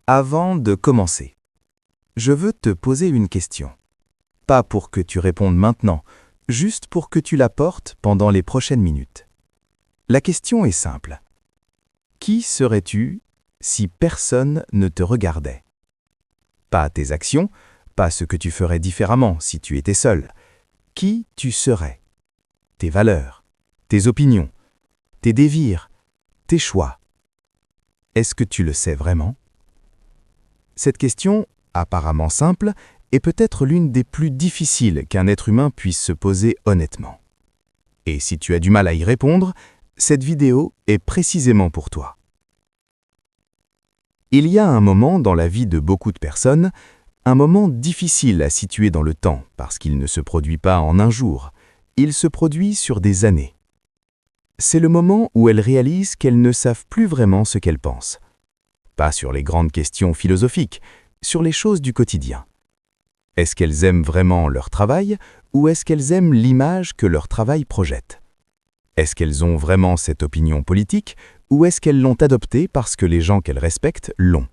Avant de commencer, je veux te poser une question. Pas pour que tu répondes maintenant, juste pour que tu la portes pendant les prochaines minutes. La question est simple. Qui serais-tu si personne ne te regardait? Pas tes actions, pas ce que tu ferais différemment si tu étais seul. Qui tu serais? Tes valeurs, tes opinions, tes désirs, tes choix. Est-ce que tu le sais vraiment? Cette question, apparemment simple, est peut-être l'une des plus difficiles qu'un être humain puisse se poser honnêtement. Et si tu as du mal à y répondre, cette vidéo est précisément pour toi. Il y a un moment dans la vie de beaucoup de personnes, un moment difficile à situer dans le temps parce qu'il ne se produit pas en un jour, il se produit sur des années. C'est le moment où elles réalisent qu'elles ne savent plus vraiment ce qu'elles pensent. Pas sur les grandes questions philosophiques, sur les choses du quotidien. Est-ce qu'elles aiment vraiment leur travail ou est-ce qu'elles aiment l'image que leur travail projette? Est-ce qu'elles ont vraiment cette opinion politique ou est-ce qu'elles l'ont adoptée parce que les gens qu'elles respectent l'ont?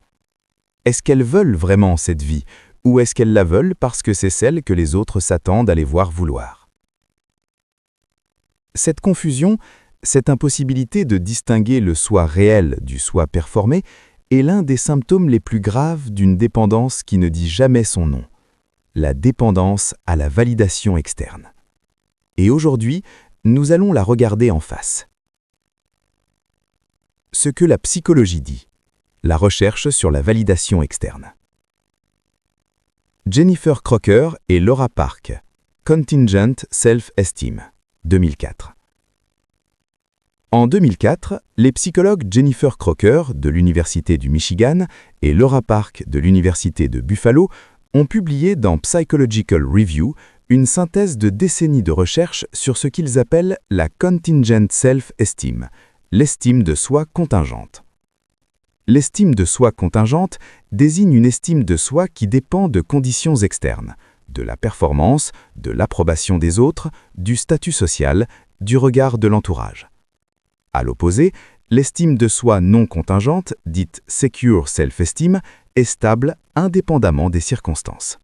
Est-ce qu'elles veulent vraiment cette vie ou est-ce qu'elles la veulent parce que c'est celle que les autres s'attendent à les voir vouloir? Cette confusion, cette impossibilité de distinguer le soi réel du soi performé est l'un des symptômes les plus graves d'une dépendance qui ne dit jamais son nom. La dépendance à la validation externe. Et aujourd'hui, nous allons la regarder en face. Ce que la psychologie dit. La recherche sur la validation externe. Jennifer Crocker et Laura Park. Contingent Self-Esteem. 2004. En 2004, les psychologues Jennifer Crocker de l'Université du Michigan et Laura Park de l'Université de Buffalo ont publié dans Psychological Review une synthèse de décennies de recherche sur ce qu'ils appellent la Contingent Self-Esteem, l'estime de soi contingente. L'estime de soi contingente désigne une estime de soi qui dépend de conditions externes, de la performance, de l'approbation des autres, du statut social, du regard de l'entourage. À l'opposé, l'estime de soi non contingente, dite Secure Self-Esteem, est stable indépendamment des circonstances.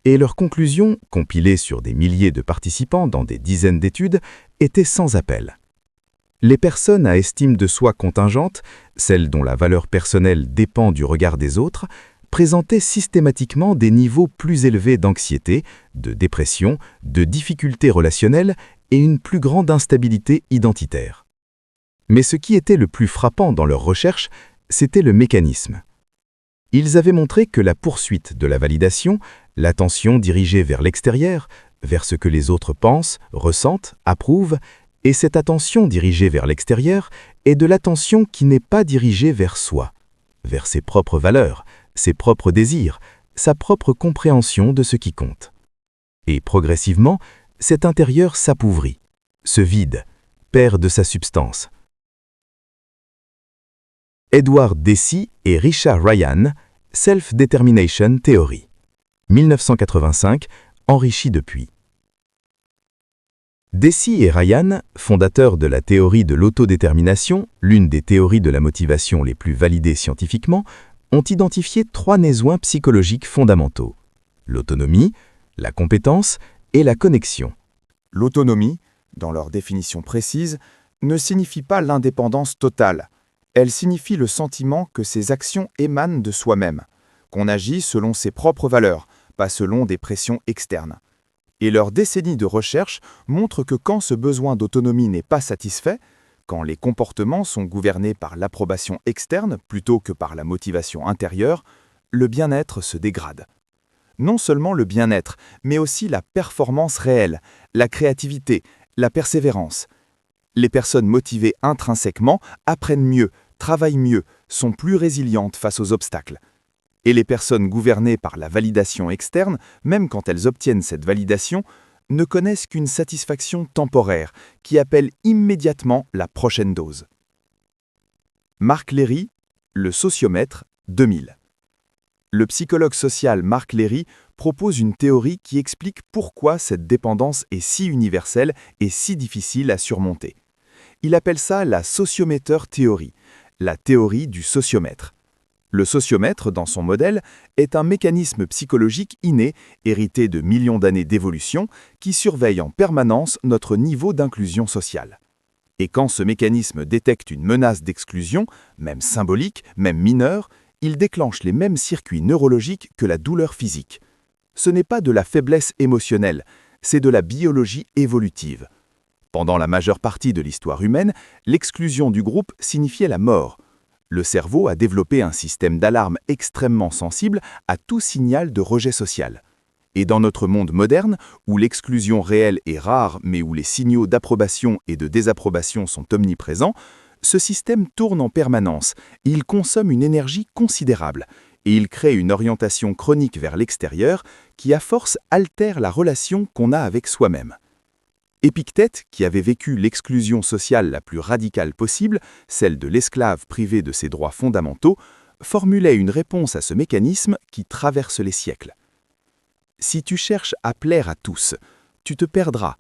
Et leur conclusion, compilée sur des milliers de participants dans des dizaines d'études, était sans appel. Les personnes à estime de soi contingente, celles dont la valeur personnelle dépend du regard des autres, présentaient systématiquement des niveaux plus élevés d'anxiété, de dépression, de difficultés relationnelles et une plus grande instabilité identitaire. Mais ce qui était le plus frappant dans leurs recherches, c'était le mécanisme. Ils avaient montré que la poursuite de la validation, l'attention dirigée vers l'extérieur, vers ce que les autres pensent, ressentent, approuvent, et cette attention dirigée vers l'extérieur est de l'attention qui n'est pas dirigée vers soi, vers ses propres valeurs, ses propres désirs, sa propre compréhension de ce qui compte. Et progressivement, cet intérieur s'appauvrit, se vide, perd de sa substance. Edward Deci et Richard Ryan, Self-Determination Theory. 1985, enrichi depuis. Deci et Ryan, fondateurs de la théorie de l'autodétermination, l'une des théories de la motivation les plus validées scientifiquement, ont identifié 3 besoins psychologiques fondamentaux: l'autonomie, la compétence et la connexion. L'autonomie, dans leur définition précise, ne signifie pas l'indépendance totale. Elle signifie le sentiment que ses actions émanent de soi-même, qu'on agit selon ses propres valeurs, pas selon des pressions externes. Et leurs décennies de recherche montrent que quand ce besoin d'autonomie n'est pas satisfait, quand les comportements sont gouvernés par l'approbation externe plutôt que par la motivation intérieure, le bien-être se dégrade. Non seulement le bien-être, mais aussi la performance réelle, la créativité, la persévérance. Les personnes motivées intrinsèquement apprennent mieux, travaillent mieux, sont plus résilientes face aux obstacles. Et les personnes gouvernées par la validation externe, même quand elles obtiennent cette validation, ne connaissent qu'une satisfaction temporaire qui appelle immédiatement la prochaine dose. Mark Léry, le sociomètre, 2000. Le psychologue social Mark Léry propose une théorie qui explique pourquoi cette dépendance est si universelle et si difficile à surmonter. Il appelle ça la sociometer theory, la théorie du sociomètre. Le sociomètre, dans son modèle, est un mécanisme psychologique inné, hérité de millions d'années d'évolution, qui surveille en permanence notre niveau d'inclusion sociale. Et quand ce mécanisme détecte une menace d'exclusion, même symbolique, même mineure, il déclenche les mêmes circuits neurologiques que la douleur physique. Ce n'est pas de la faiblesse émotionnelle, c'est de la biologie évolutive. Pendant la majeure partie de l'histoire humaine, l'exclusion du groupe signifiait la mort. Le cerveau a développé un système d'alarme extrêmement sensible à tout signal de rejet social. Et dans notre monde moderne, où l'exclusion réelle est rare mais où les signaux d'approbation et de désapprobation sont omniprésents, ce système tourne en permanence, il consomme une énergie considérable, et il crée une orientation chronique vers l'extérieur qui à force altère la relation qu'on a avec soi-même. Épictète, qui avait vécu l'exclusion sociale la plus radicale possible, celle de l'esclave privé de ses droits fondamentaux, formulait une réponse à ce mécanisme qui traverse les siècles. Si tu cherches à plaire à tous, tu te perdras,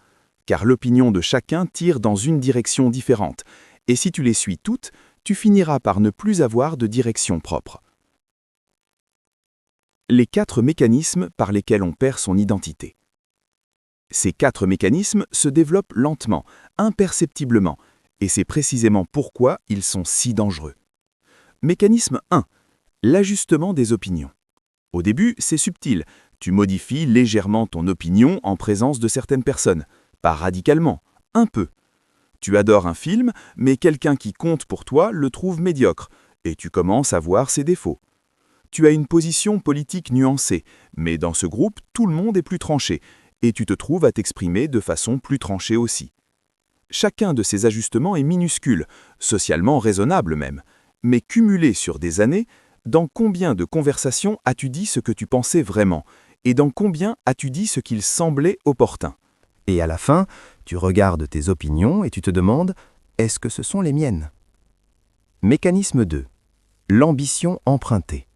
car l'opinion de chacun tire dans une direction différente, et si tu les suis toutes, tu finiras par ne plus avoir de direction propre. Les 4 mécanismes par lesquels on perd son identité. Ces 4 mécanismes se développent lentement, imperceptiblement, et c'est précisément pourquoi ils sont si dangereux. Mécanisme 1. L'ajustement des opinions. Au début, c'est subtil. Tu modifies légèrement ton opinion en présence de certaines personnes. Pas radicalement, un peu. Tu adores un film, mais quelqu'un qui compte pour toi le trouve médiocre, et tu commences à voir ses défauts. Tu as une position politique nuancée, mais dans ce groupe, tout le monde est plus tranché, et tu te trouves à t'exprimer de façon plus tranchée aussi. Chacun de ces ajustements est minuscule, socialement raisonnable même, mais cumulé sur des années, dans combien de conversations as-tu dit ce que tu pensais vraiment, et dans combien as-tu dit ce qu'il semblait opportun? Et à la fin, tu regardes tes opinions et tu te demandes « est-ce que ce sont les miennes ?» Mécanisme 2. L'ambition empruntée.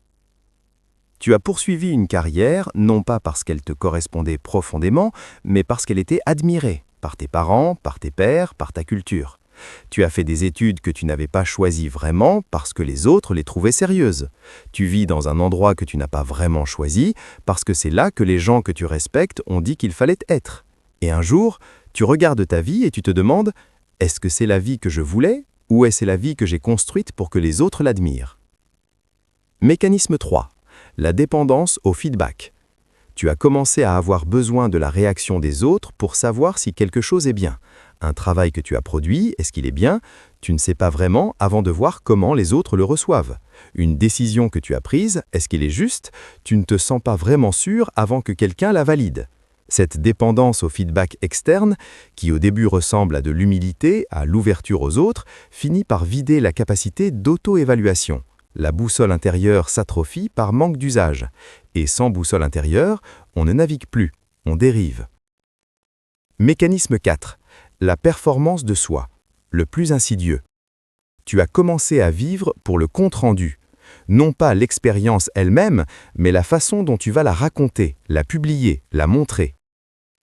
Tu as poursuivi une carrière, non pas parce qu'elle te correspondait profondément, mais parce qu'elle était admirée par tes parents, par tes pairs, par ta culture. Tu as fait des études que tu n'avais pas choisies vraiment parce que les autres les trouvaient sérieuses. Tu vis dans un endroit que tu n'as pas vraiment choisi parce que c'est là que les gens que tu respectes ont dit qu'il fallait être. Et un jour, tu regardes ta vie et tu te demandes « est-ce que c'est la vie que je voulais ou est-ce la vie que j'ai construite pour que les autres l'admirent ?» Mécanisme 3. La dépendance au feedback. Tu as commencé à avoir besoin de la réaction des autres pour savoir si quelque chose est bien. Un travail que tu as produit, est-ce qu'il est bien? Tu ne sais pas vraiment avant de voir comment les autres le reçoivent. Une décision que tu as prise, est-ce qu'il est juste? Tu ne te sens pas vraiment sûr avant que quelqu'un la valide. Cette dépendance au feedback externe, qui au début ressemble à de l'humilité, à l'ouverture aux autres, finit par vider la capacité d'auto-évaluation. La boussole intérieure s'atrophie par manque d'usage. Et sans boussole intérieure, on ne navigue plus, on dérive. Mécanisme 4. La performance de soi, le plus insidieux. Tu as commencé à vivre pour le compte-rendu. Non pas l'expérience elle-même, mais la façon dont tu vas la raconter, la publier, la montrer.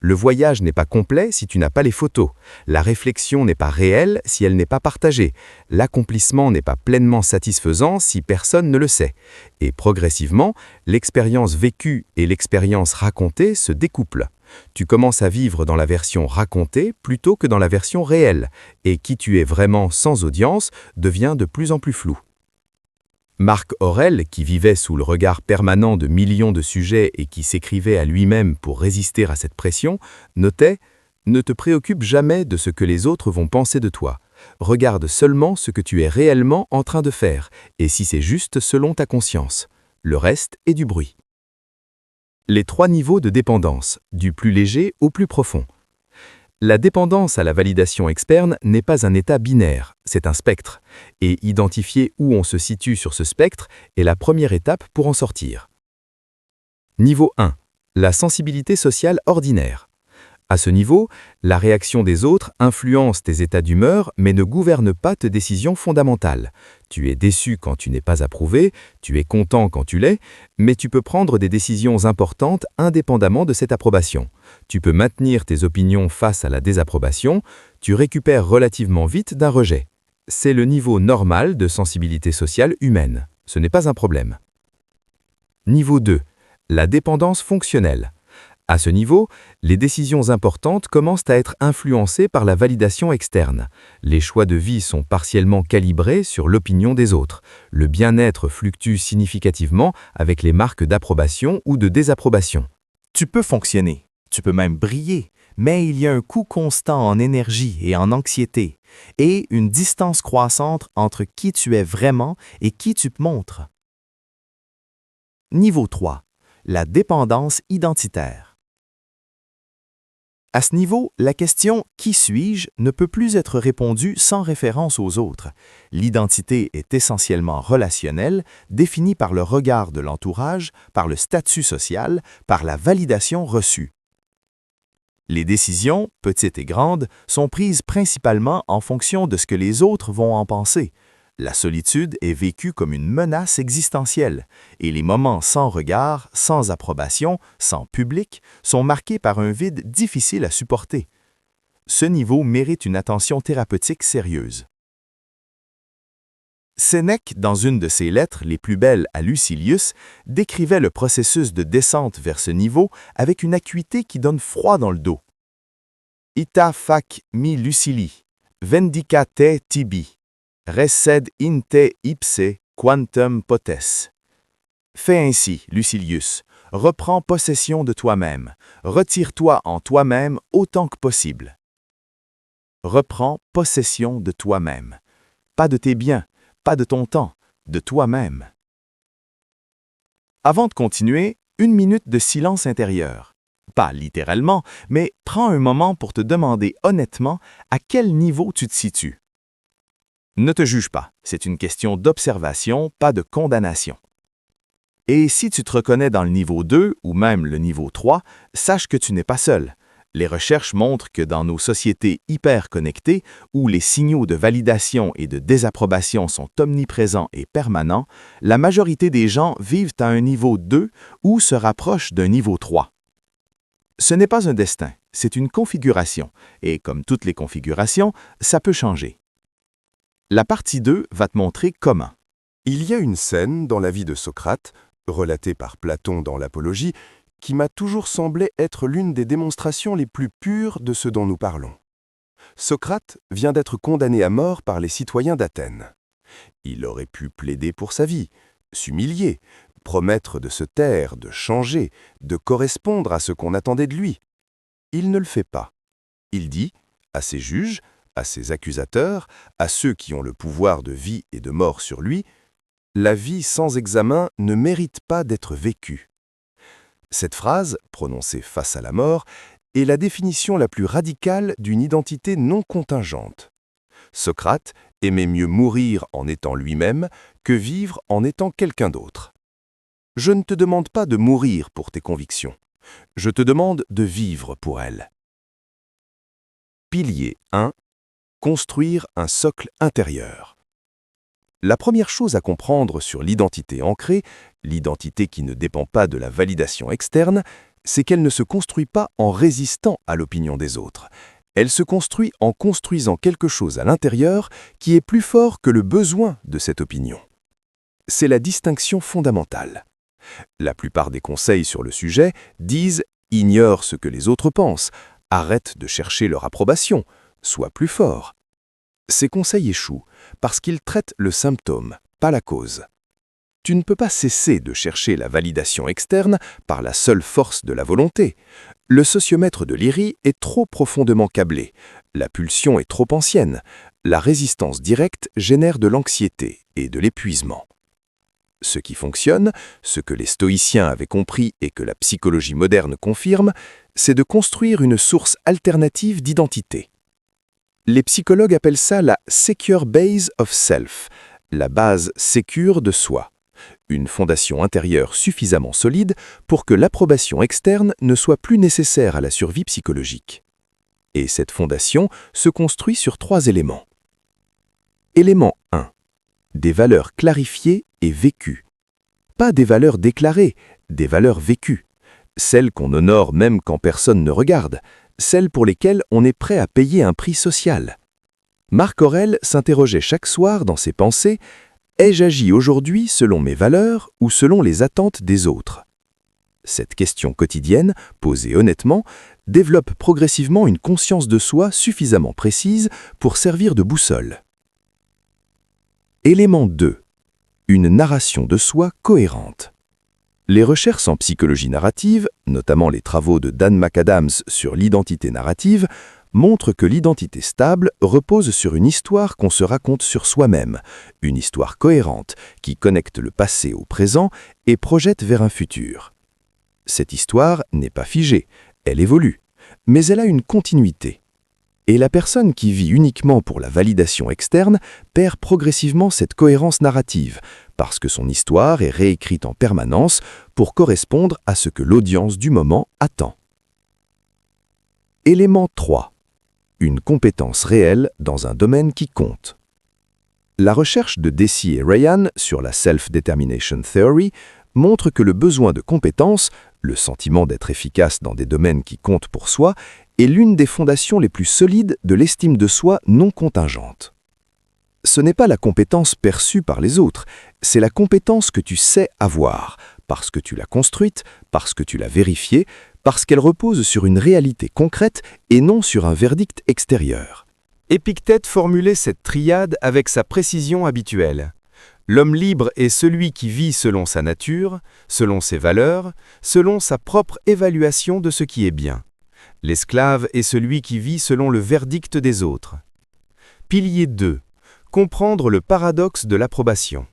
Le voyage n'est pas complet si tu n'as pas les photos. La réflexion n'est pas réelle si elle n'est pas partagée. L'accomplissement n'est pas pleinement satisfaisant si personne ne le sait. Et progressivement, l'expérience vécue et l'expérience racontée se découplent. Tu commences à vivre dans la version racontée plutôt que dans la version réelle, et qui tu es vraiment sans audience devient de plus en plus flou. Marc Aurèle, qui vivait sous le regard permanent de millions de sujets et qui s'écrivait à lui-même pour résister à cette pression, notait « Ne te préoccupe jamais de ce que les autres vont penser de toi. Regarde seulement ce que tu es réellement en train de faire, et si c'est juste selon ta conscience. Le reste est du bruit. » Les 3 niveaux de dépendance, du plus léger au plus profond. La dépendance à la validation externe n'est pas un état binaire, c'est un spectre, et identifier où on se situe sur ce spectre est la première étape pour en sortir. Niveau 1. La sensibilité sociale ordinaire. À ce niveau, la réaction des autres influence tes états d'humeur mais ne gouverne pas tes décisions fondamentales. Tu es déçu quand tu n'es pas approuvé, tu es content quand tu l'es, mais tu peux prendre des décisions importantes indépendamment de cette approbation. Tu peux maintenir tes opinions face à la désapprobation, tu récupères relativement vite d'un rejet. C'est le niveau normal de sensibilité sociale humaine. ce n'est pas un problème. Niveau 2. La dépendance fonctionnelle. À ce niveau, les décisions importantes commencent à être influencées par la validation externe. Les choix de vie sont partiellement calibrés sur l'opinion des autres. Le bien-être fluctue significativement avec les marques d'approbation ou de désapprobation. Tu peux fonctionner, tu peux même briller, mais il y a un coût constant en énergie et en anxiété, et une distance croissante entre qui tu es vraiment et qui tu te montres. Niveau 3. La dépendance identitaire. À ce niveau, la question « Qui suis-je » ne peut plus être répondue sans référence aux autres. L'identité est essentiellement relationnelle, définie par le regard de l'entourage, par le statut social, par la validation reçue. Les décisions, petites et grandes, sont prises principalement en fonction de ce que les autres vont en penser. La solitude est vécue comme une menace existentielle, et les moments sans regard, sans approbation, sans public, sont marqués par un vide difficile à supporter. Ce niveau mérite une attention thérapeutique sérieuse. Sénèque, dans une de ses lettres les plus belles à Lucilius, décrivait le processus de descente vers ce niveau avec une acuité qui donne froid dans le dos. Ita fac mi Lucili, vendica te tibi. Resed in te ipse quantum potes. Fais ainsi, Lucilius, reprends possession de toi-même, retire-toi en toi-même autant que possible. Reprends possession de toi-même. Pas de tes biens, pas de ton temps, de toi-même. Avant de continuer, 1 minute de silence intérieur. Pas littéralement, mais prends un moment pour te demander honnêtement à quel niveau tu te situes. Ne te juge pas, c'est une question d'observation, pas de condamnation. Et si tu te reconnais dans le niveau 2 ou même le niveau 3, sache que tu n'es pas seul. Les recherches montrent que dans nos sociétés hyper connectées, où les signaux de validation et de désapprobation sont omniprésents et permanents, la majorité des gens vivent à un niveau 2 ou se rapprochent d'un niveau 3. Ce n'est pas un destin, c'est une configuration, et comme toutes les configurations, ça peut changer. La partie 2 va te montrer comment. Il y a une scène dans la vie de Socrate, relatée par Platon dans l'Apologie, qui m'a toujours semblé être l'une des démonstrations les plus pures de ce dont nous parlons. Socrate vient d'être condamné à mort par les citoyens d'Athènes. Il aurait pu plaider pour sa vie, s'humilier, promettre de se taire, de changer, de correspondre à ce qu'on attendait de lui. Il ne le fait pas. Il dit à ses juges, à ses accusateurs, à ceux qui ont le pouvoir de vie et de mort sur lui, « La vie sans examen ne mérite pas d'être vécue ». Cette phrase, prononcée face à la mort, est la définition la plus radicale d'une identité non contingente. Socrate aimait mieux mourir en étant lui-même que vivre en étant quelqu'un d'autre. Je ne te demande pas de mourir pour tes convictions. Je te demande de vivre pour elles. Pilier 1. Construire un socle intérieur. La première chose à comprendre sur l'identité ancrée, l'identité qui ne dépend pas de la validation externe, c'est qu'elle ne se construit pas en résistant à l'opinion des autres. Elle se construit en construisant quelque chose à l'intérieur qui est plus fort que le besoin de cette opinion. C'est la distinction fondamentale. La plupart des conseils sur le sujet disent « ignore ce que les autres pensent, arrête de chercher leur approbation ». Sois plus fort. Ces conseils échouent parce qu'ils traitent le symptôme, pas la cause. Tu ne peux pas cesser de chercher la validation externe par la seule force de la volonté. Le sociomètre de Léry est trop profondément câblé, la pulsion est trop ancienne, la résistance directe génère de l'anxiété et de l'épuisement. Ce qui fonctionne, ce que les stoïciens avaient compris et que la psychologie moderne confirme, c'est de construire une source alternative d'identité. Les psychologues appellent ça la « secure base of self », la base sécure de soi, une fondation intérieure suffisamment solide pour que l'approbation externe ne soit plus nécessaire à la survie psychologique. Et cette fondation se construit sur 3 éléments. Élément 1. Des valeurs clarifiées et vécues. Pas des valeurs déclarées, des valeurs vécues. Celles qu'on honore même quand personne ne regarde, celles pour lesquelles on est prêt à payer un prix social. Marc Aurèle s'interrogeait chaque soir dans ses pensées Ai-je agi aujourd'hui selon mes valeurs ou selon les attentes des autres? Cette question quotidienne, posée honnêtement, développe progressivement une conscience de soi suffisamment précise pour servir de boussole. Élément 2. Une narration de soi cohérente. Les recherches en psychologie narrative, notamment les travaux de Dan McAdams sur l'identité narrative, montrent que l'identité stable repose sur une histoire qu'on se raconte sur soi-même, une histoire cohérente qui connecte le passé au présent et projette vers un futur. Cette histoire n'est pas figée, elle évolue, mais elle a une continuité. Et la personne qui vit uniquement pour la validation externe perd progressivement cette cohérence narrative, parce que son histoire est réécrite en permanence pour correspondre à ce que l'audience du moment attend. Élément 3. Une compétence réelle dans un domaine qui compte. La recherche de Deci et Ryan sur la Self-Determination Theory montre que le besoin de compétence, le sentiment d'être efficace dans des domaines qui comptent pour soi, est l'une des fondations les plus solides de l'estime de soi non contingente. Ce n'est pas la compétence perçue par les autres, c'est la compétence que tu sais avoir, parce que tu l'as construite, parce que tu l'as vérifiée, parce qu'elle repose sur une réalité concrète et non sur un verdict extérieur. Épictète formulait cette triade avec sa précision habituelle. L'homme libre est celui qui vit selon sa nature, selon ses valeurs, selon sa propre évaluation de ce qui est bien. L'esclave est celui qui vit selon le verdict des autres. Pilier 2. Comprendre le paradoxe de l'approbation.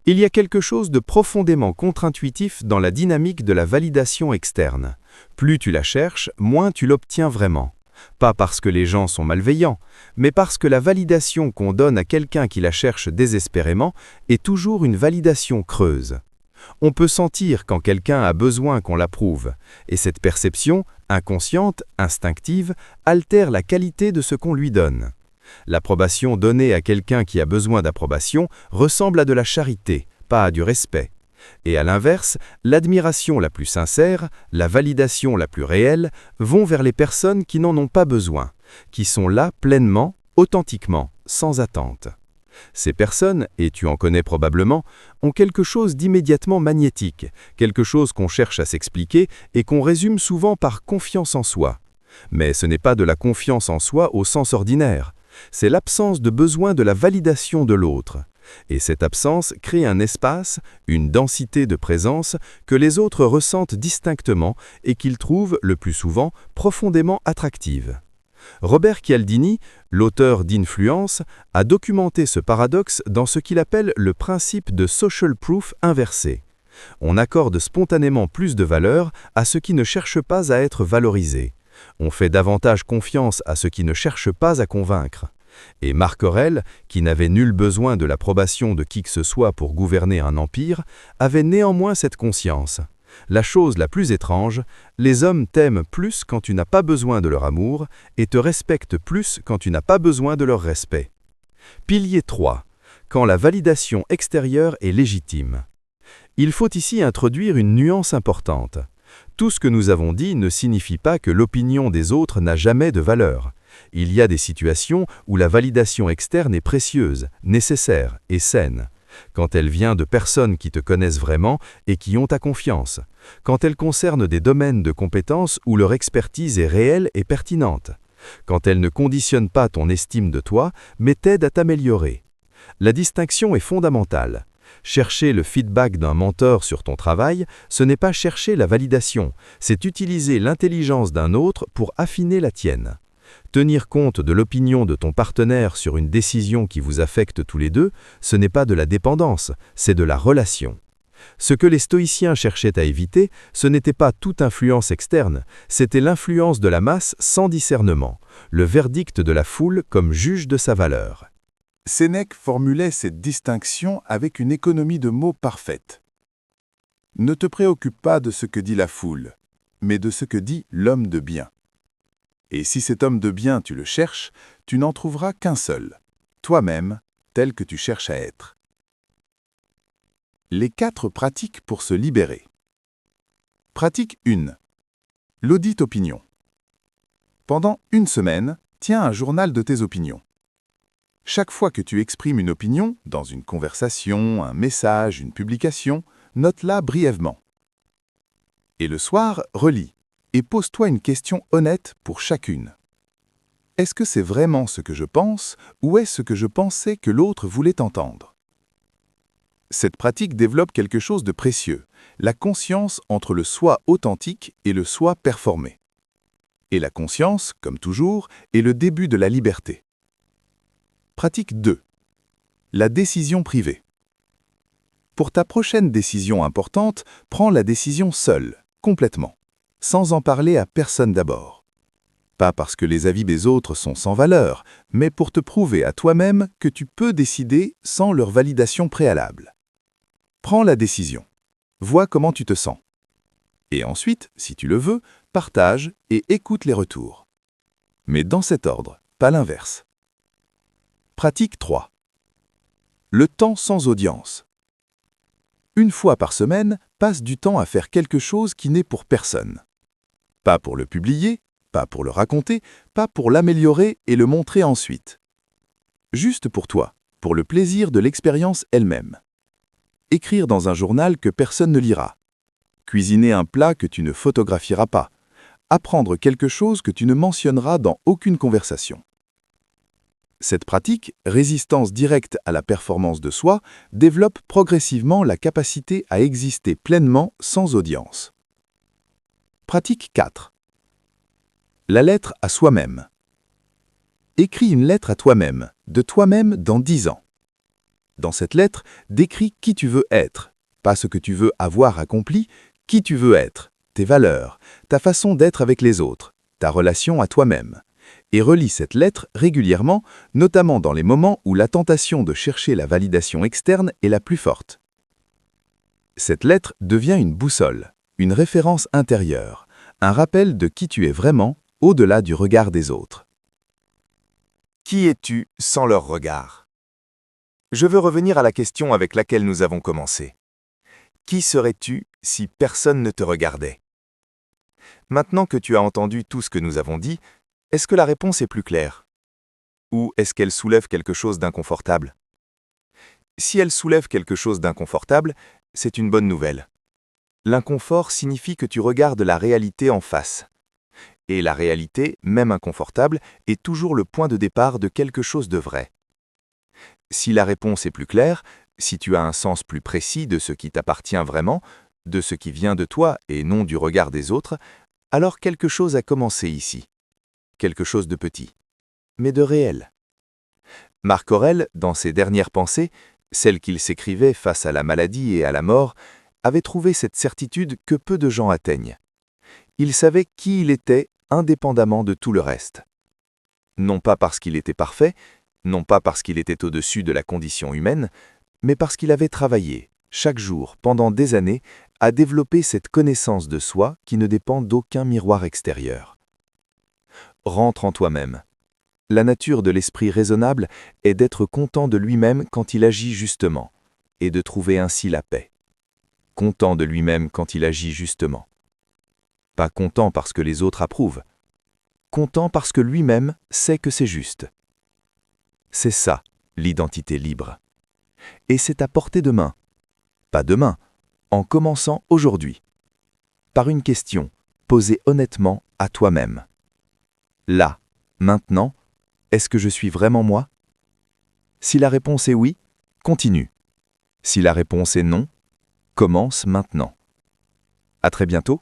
Il y a quelque chose de profondément contre-intuitif dans la dynamique de la validation externe. Plus tu la cherches, moins tu l'obtiens vraiment. Pas parce que les gens sont malveillants, mais parce que la validation qu'on donne à quelqu'un qui la cherche désespérément est toujours une validation creuse. On peut sentir quand quelqu'un a besoin qu'on l'approuve, et cette perception, inconsciente, instinctive, altère la qualité de ce qu'on lui donne. L'approbation donnée à quelqu'un qui a besoin d'approbation ressemble à de la charité, pas à du respect. Et à l'inverse, l'admiration la plus sincère, la validation la plus réelle, vont vers les personnes qui n'en ont pas besoin, qui sont là pleinement, authentiquement, sans attente. Ces personnes, et tu en connais probablement, ont quelque chose d'immédiatement magnétique, quelque chose qu'on cherche à s'expliquer et qu'on résume souvent par confiance en soi. Mais ce n'est pas de la confiance en soi au sens ordinaire. C'est l'absence de besoin de la validation de l'autre. Et cette absence crée un espace, une densité de présence que les autres ressentent distinctement et qu'ils trouvent, le plus souvent, profondément attractive. Robert Cialdini, l'auteur d'Influence, a documenté ce paradoxe dans ce qu'il appelle le principe de social proof inversé. On accorde spontanément plus de valeur à ce qui ne cherche pas à être valorisé. On fait davantage confiance à ce qui ne cherche pas à convaincre. Et Marc Aurèle, qui n'avait nul besoin de l'approbation de qui que ce soit pour gouverner un empire, avait néanmoins cette conscience. La chose la plus étrange, les hommes t'aiment plus quand tu n'as pas besoin de leur amour et te respectent plus quand tu n'as pas besoin de leur respect. Pilier 3. Quand la validation extérieure est légitime. Il faut ici introduire une nuance importante. Tout ce que nous avons dit ne signifie pas que l'opinion des autres n'a jamais de valeur. Il y a des situations où la validation externe est précieuse, nécessaire et saine. Quand elle vient de personnes qui te connaissent vraiment et qui ont ta confiance. Quand elle concerne des domaines de compétences où leur expertise est réelle et pertinente. Quand elle ne conditionne pas ton estime de toi, mais t'aide à t'améliorer. La distinction est fondamentale. Chercher le feedback d'un mentor sur ton travail, ce n'est pas chercher la validation, c'est utiliser l'intelligence d'un autre pour affiner la tienne. Tenir compte de l'opinion de ton partenaire sur une décision qui vous affecte tous les deux, ce n'est pas de la dépendance, c'est de la relation. Ce que les stoïciens cherchaient à éviter, ce n'était pas toute influence externe, c'était l'influence de la masse sans discernement, le verdict de la foule comme juge de sa valeur. Sénèque formulait cette distinction avec une économie de mots parfaite. Ne te préoccupe pas de ce que dit la foule, mais de ce que dit l'homme de bien. Et si cet homme de bien tu le cherches, tu n'en trouveras qu'un seul, toi-même, tel que tu cherches à être. Les 4 pratiques pour se libérer. Pratique 1. L'audit opinion. Pendant une semaine, tiens un journal de tes opinions. Chaque fois que tu exprimes une opinion, dans une conversation, un message, une publication, note-la brièvement. Et le soir, relis et pose-toi une question honnête pour chacune. Est-ce que c'est vraiment ce que je pense ou est-ce ce que je pensais que l'autre voulait entendre? Cette pratique développe quelque chose de précieux, la conscience entre le soi authentique et le soi performé. Et la conscience, comme toujours, est le début de la liberté. Pratique 2. La décision privée. Pour ta prochaine décision importante, prends la décision seule, complètement, sans en parler à personne d'abord. Pas parce que les avis des autres sont sans valeur, mais pour te prouver à toi-même que tu peux décider sans leur validation préalable. Prends la décision. Vois comment tu te sens. Et ensuite, si tu le veux, partage et écoute les retours. Mais dans cet ordre, pas l'inverse. Pratique 3. Le temps sans audience. Une fois par semaine, passe du temps à faire quelque chose qui n'est pour personne. Pas pour le publier, pas pour le raconter, pas pour l'améliorer et le montrer ensuite. Juste pour toi, pour le plaisir de l'expérience elle-même. Écrire dans un journal que personne ne lira. Cuisiner un plat que tu ne photographieras pas. Apprendre quelque chose que tu ne mentionneras dans aucune conversation. Cette pratique, résistance directe à la performance de soi, développe progressivement la capacité à exister pleinement sans audience. Pratique 4. La lettre à soi-même. Écris une lettre à toi-même, de toi-même dans 10 ans. Dans cette lettre, décris qui tu veux être, pas ce que tu veux avoir accompli, qui tu veux être, tes valeurs, ta façon d'être avec les autres, ta relation à toi-même. Et relis cette lettre régulièrement, notamment dans les moments où la tentation de chercher la validation externe est la plus forte. Cette lettre devient une boussole, une référence intérieure, un rappel de qui tu es vraiment, au-delà du regard des autres. Qui es-tu sans leur regard? Je veux revenir à la question avec laquelle nous avons commencé. Qui serais-tu si personne ne te regardait? Maintenant que tu as entendu tout ce que nous avons dit, est-ce que la réponse est plus claire? Ou est-ce qu'elle soulève quelque chose d'inconfortable? Si elle soulève quelque chose d'inconfortable, c'est une bonne nouvelle. L'inconfort signifie que tu regardes la réalité en face. Et la réalité, même inconfortable, est toujours le point de départ de quelque chose de vrai. Si la réponse est plus claire, si tu as un sens plus précis de ce qui t'appartient vraiment, de ce qui vient de toi et non du regard des autres, alors quelque chose a commencé ici. Quelque chose de petit, mais de réel. Marc Aurèle, dans ses dernières pensées, celles qu'il s'écrivait face à la maladie et à la mort, avait trouvé cette certitude que peu de gens atteignent. Il savait qui il était indépendamment de tout le reste. Non pas parce qu'il était parfait, non pas parce qu'il était au-dessus de la condition humaine, mais parce qu'il avait travaillé, chaque jour, pendant des années, à développer cette connaissance de soi qui ne dépend d'aucun miroir extérieur. Rentre en toi-même. La nature de l'esprit raisonnable est d'être content de lui-même quand il agit justement, et de trouver ainsi la paix. Content de lui-même quand il agit justement. Pas content parce que les autres approuvent. Content parce que lui-même sait que c'est juste. C'est ça, l'identité libre. Et c'est à portée de main. Pas demain, en commençant aujourd'hui. Par une question, posée honnêtement à toi-même. Là, maintenant, est-ce que je suis vraiment moi? Si la réponse est oui, continue. Si la réponse est non, commence maintenant. À très bientôt.